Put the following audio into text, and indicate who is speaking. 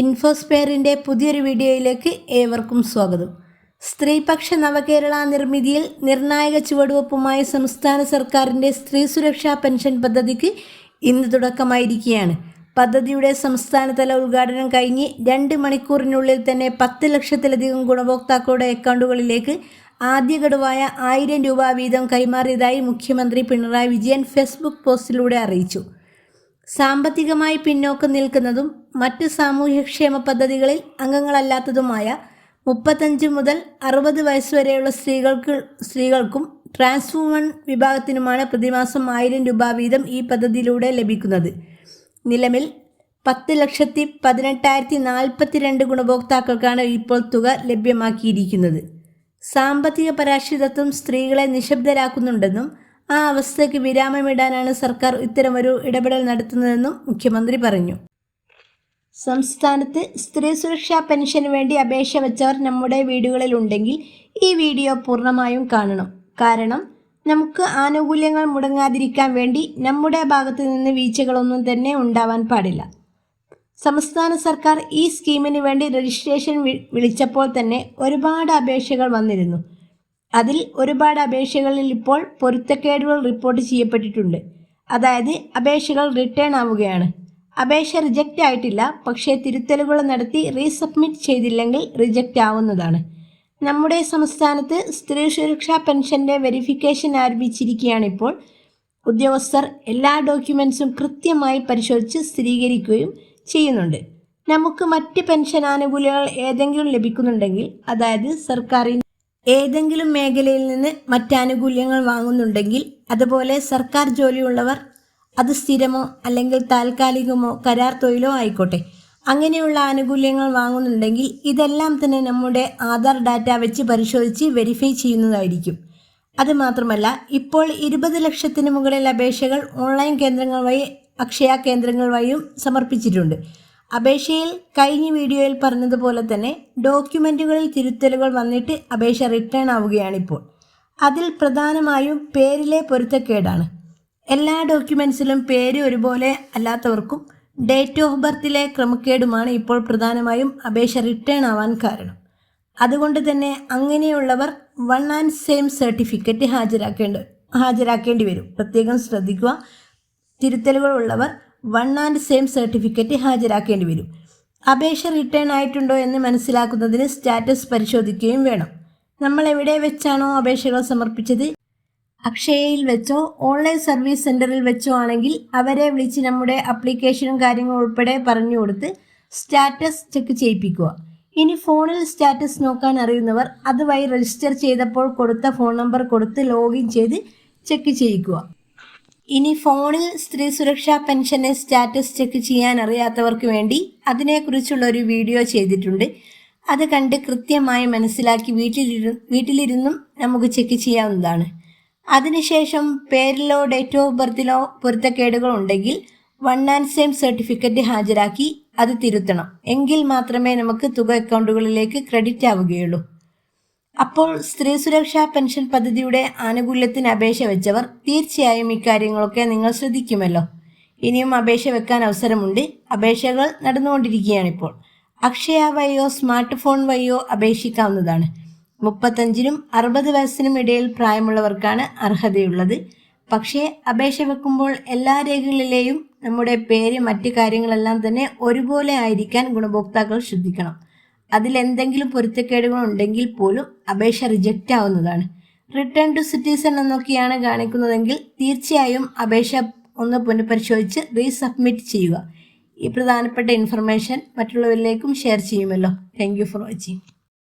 Speaker 1: ഇൻഫോസ്പെയറിൻ്റെ പുതിയൊരു വീഡിയോയിലേക്ക് ഏവർക്കും സ്വാഗതം. സ്ത്രീപക്ഷ നവകേരള നിർമ്മിതിയിൽ നിർണായക ചുവടുവെപ്പുമായി സംസ്ഥാന സർക്കാരിൻ്റെ സ്ത്രീ സുരക്ഷാ പെൻഷൻ പദ്ധതിക്ക് ഇന്ന് തുടക്കമായിരിക്കുകയാണ്. പദ്ധതിയുടെ സംസ്ഥാനതല ഉദ്ഘാടനം കഴിഞ്ഞ് 2 മണിക്കൂറിനുള്ളിൽ തന്നെ 10 ലക്ഷത്തിലധികം ഗുണഭോക്താക്കളുടെ അക്കൗണ്ടുകളിലേക്ക് ആദ്യ ഗഡുവായ 1000 രൂപ വീതം കൈമാറിയതായി മുഖ്യമന്ത്രി പിണറായി വിജയൻ ഫേസ്ബുക്ക് പോസ്റ്റിലൂടെ അറിയിച്ചു. സാമ്പത്തികമായി പിന്നോക്കം നിൽക്കുന്നതും മറ്റ് സാമൂഹ്യക്ഷേമ പദ്ധതികളിൽ അംഗങ്ങളല്ലാത്തതുമായ 35 മുതൽ 60 വയസ്സുവരെയുള്ള സ്ത്രീകൾക്കും ട്രാൻസ് വുമൺ വിഭാഗത്തിനുമാണ് പ്രതിമാസം 1000 രൂപ വീതം ഈ പദ്ധതിയിലൂടെ ലഭിക്കുന്നത്. നിലവിൽ 10,18,042 ഗുണഭോക്താക്കൾക്കാണ് ഇപ്പോൾ തുക ലഭ്യമാക്കിയിരിക്കുന്നത്. സാമ്പത്തിക പരാശ്രിതത്വം സ്ത്രീകളെ നിശബ്ദരാക്കുന്നുണ്ടെന്നും ആ അവസ്ഥയ്ക്ക് വിരാമമിടാനാണ് സർക്കാർ ഇത്തരമൊരു ഇടപെടൽ നടത്തുന്നതെന്നും മുഖ്യമന്ത്രി പറഞ്ഞു. സംസ്ഥാനത്ത് സ്ത്രീ സുരക്ഷാ പെൻഷന് വേണ്ടി അപേക്ഷ വെച്ചവർ നമ്മുടെ വീടുകളിലുണ്ടെങ്കിൽ ഈ വീഡിയോ പൂർണ്ണമായും കാണണം. കാരണം നമുക്ക് ആനുകൂല്യങ്ങൾ മുടങ്ങാതിരിക്കാൻ വേണ്ടി നമ്മുടെ ഭാഗത്ത് നിന്ന് വീഴ്ചകളൊന്നും തന്നെ ഉണ്ടാവാൻ പാടില്ല. സംസ്ഥാന സർക്കാർ ഈ സ്കീമിന് വേണ്ടി രജിസ്ട്രേഷൻ വിളിച്ചപ്പോൾ തന്നെ ഒരുപാട് അപേക്ഷകൾ വന്നിരുന്നു. അതിൽ ഒരുപാട് അപേക്ഷകളിൽ ഇപ്പോൾ പൊരുത്തക്കേടുകൾ റിപ്പോർട്ട് ചെയ്യപ്പെട്ടിട്ടുണ്ട്. അതായത് അപേക്ഷകൾ റിട്ടേൺ ആവുകയാണ്. അപേക്ഷ റിജക്റ്റ് ആയിട്ടില്ല, പക്ഷേ തിരുത്തലുകൾ നടത്തി റീസബ്മിറ്റ് ചെയ്തില്ലെങ്കിൽ റിജക്റ്റ് ആവുന്നതാണ്. നമ്മുടെ സംസ്ഥാനത്ത് സ്ത്രീ സുരക്ഷാ പെൻഷൻ്റെ വെരിഫിക്കേഷൻ ആരംഭിച്ചിരിക്കുകയാണിപ്പോൾ. ഉദ്യോഗസ്ഥർ എല്ലാ ഡോക്യുമെൻസും കൃത്യമായി പരിശോധിച്ച് സ്ഥിരീകരിക്കുകയും ചെയ്യുന്നുണ്ട്. നമുക്ക് മറ്റ് പെൻഷൻ ആനുകൂല്യങ്ങൾ ഏതെങ്കിലും ലഭിക്കുന്നുണ്ടെങ്കിൽ, അതായത് സർക്കാരിൻ്റെ ഏതെങ്കിലും മേഖലയിൽ നിന്ന് മറ്റാനുകൂല്യങ്ങൾ വാങ്ങുന്നുണ്ടെങ്കിൽ, അതുപോലെ സർക്കാർ ജോലിയുള്ളവർ അത് സ്ഥിരമോ അല്ലെങ്കിൽ താൽക്കാലികമോ കരാർ തൊഴിലോ ആയിക്കോട്ടെ, അങ്ങനെയുള്ള ആനുകൂല്യങ്ങൾ വാങ്ങുന്നുണ്ടെങ്കിൽ ഇതെല്ലാം തന്നെ നമ്മുടെ ആധാർ ഡാറ്റ വെച്ച് പരിശോധിച്ച് വെരിഫൈ ചെയ്യുന്നതായിരിക്കും. അതുമാത്രമല്ല, ഇപ്പോൾ 20 ലക്ഷത്തിന് മുകളിൽ അപേക്ഷകൾ ഓൺലൈൻ കേന്ദ്രങ്ങൾ വഴി അക്ഷയ കേന്ദ്രങ്ങൾ വഴിയും സമർപ്പിച്ചിട്ടുണ്ട്. അപേക്ഷയിൽ കഴിഞ്ഞ വീഡിയോയിൽ പറഞ്ഞതുപോലെ തന്നെ ഡോക്യുമെൻറ്റുകളിൽ തിരുത്തലുകൾ വന്നിട്ട് അപേക്ഷ റിട്ടേൺ ആവുകയാണിപ്പോൾ. അതിൽ പ്രധാനമായും പേരിലെ പൊരുത്തക്കേടാണ്. എല്ലാ ഡോക്യുമെൻസിലും പേര് ഒരുപോലെ അല്ലാത്തവർക്കും ഡേറ്റ് ഓഫ് ബർത്തിലെ ക്രമക്കേടുമാണ് ഇപ്പോൾ പ്രധാനമായും അപേക്ഷ റിട്ടേൺ ആവാൻ കാരണം. അതുകൊണ്ട് തന്നെ അങ്ങനെയുള്ളവർ 1 and same സർട്ടിഫിക്കറ്റ് ഹാജരാക്കേണ്ടി വരും. പ്രത്യേകം ശ്രദ്ധിക്കുക. തിരുത്തലുകൾ ഉള്ളവർ 1 and same സർട്ടിഫിക്കറ്റ് ഹാജരാക്കേണ്ടി വരും. അപേക്ഷ റിട്ടേൺ ആയിട്ടുണ്ടോ എന്ന് മനസ്സിലാക്കുന്നതിന് സ്റ്റാറ്റസ് പരിശോധിക്കുകയും വേണം. നമ്മൾ എവിടെ വെച്ചാണോ അപേക്ഷകൾ സമർപ്പിച്ചത്, അക്ഷയയിൽ വെച്ചോ ഓൺലൈൻ സർവീസ് സെൻറ്ററിൽ വെച്ചോ ആണെങ്കിൽ അവരെ വിളിച്ച് നമ്മുടെ അപ്ലിക്കേഷനും കാര്യങ്ങളും ഉൾപ്പെടെ പറഞ്ഞു കൊടുത്ത് സ്റ്റാറ്റസ് ചെക്ക് ചെയ്യിപ്പിക്കുക. ഇനി ഫോണിൽ സ്റ്റാറ്റസ് നോക്കാൻ അറിയുന്നവർ അതുവഴി രജിസ്റ്റർ ചെയ്തപ്പോൾ കൊടുത്ത ഫോൺ നമ്പർ കൊടുത്ത് ലോഗിൻ ചെയ്ത് ചെക്ക് ചെയ്യിക്കുക. ഇനി ഫോണിൽ സ്ത്രീ സുരക്ഷാ പെൻഷന് സ്റ്റാറ്റസ് ചെക്ക് ചെയ്യാൻ അറിയാത്തവർക്ക് വേണ്ടി അതിനെക്കുറിച്ചുള്ള ഒരു വീഡിയോ ചെയ്തിട്ടുണ്ട്. അത് കണ്ട് കൃത്യമായി മനസ്സിലാക്കി വീട്ടിലിരുന്നും നമുക്ക് ചെക്ക് ചെയ്യാവുന്നതാണ്. അതിനുശേഷം പേരിലോ ഡേറ്റ് ഓഫ് ബർത്തിലോ പൊരുത്തക്കേടുകൾ ഉണ്ടെങ്കിൽ 1 and same സർട്ടിഫിക്കറ്റ് ഹാജരാക്കി അത് തിരുത്തണം. എങ്കിൽ മാത്രമേ നമുക്ക് തുക അക്കൗണ്ടുകളിലേക്ക് ക്രെഡിറ്റ് ആവുകയുള്ളൂ. അപ്പോൾ സ്ത്രീ സുരക്ഷാ പെൻഷൻ പദ്ധതിയുടെ ആനുകൂല്യത്തിന് അപേക്ഷ വെച്ചവർ തീർച്ചയായും ഇക്കാര്യങ്ങളൊക്കെ നിങ്ങൾ ശ്രദ്ധിക്കുമല്ലോ. ഇനിയും അപേക്ഷ വെക്കാൻ അവസരമുണ്ട്. അപേക്ഷകൾ നടന്നുകൊണ്ടിരിക്കുകയാണിപ്പോൾ. അക്ഷയ വഴിയോ സ്മാർട്ട് ഫോൺ വഴിയോ അപേക്ഷിക്കാവുന്നതാണ്. 35-നും 60 വയസ്സിനും ഇടയിൽ പ്രായമുള്ളവർക്കാണ് അർഹതയുള്ളത്. പക്ഷേ അപേക്ഷ വെക്കുമ്പോൾ എല്ലാ രേഖകളിലെയും നമ്മുടെ പേര് മറ്റ് കാര്യങ്ങളെല്ലാം തന്നെ ഒരുപോലെ ആയിരിക്കാൻ ഗുണഭോക്താക്കൾ ശ്രദ്ധിക്കണം. അതിലെന്തെങ്കിലും പൊരുത്തക്കേടുകൾ ഉണ്ടെങ്കിൽ പോലും അപേക്ഷ റിജക്റ്റ് ആവുന്നതാണ്. റിട്ടേൺ ടു സിറ്റിസൺ എന്നൊക്കെയാണ് കാണിക്കുന്നതെങ്കിൽ തീർച്ചയായും അപേക്ഷ ഒന്ന് പുനഃപരിശോധിച്ച് റീസബ്മിറ്റ് ചെയ്യുക. ഈ പ്രധാനപ്പെട്ട ഇൻഫർമേഷൻ മറ്റുള്ളവരിലേക്കും ഷെയർ ചെയ്യുമല്ലോ. Thank you for watching.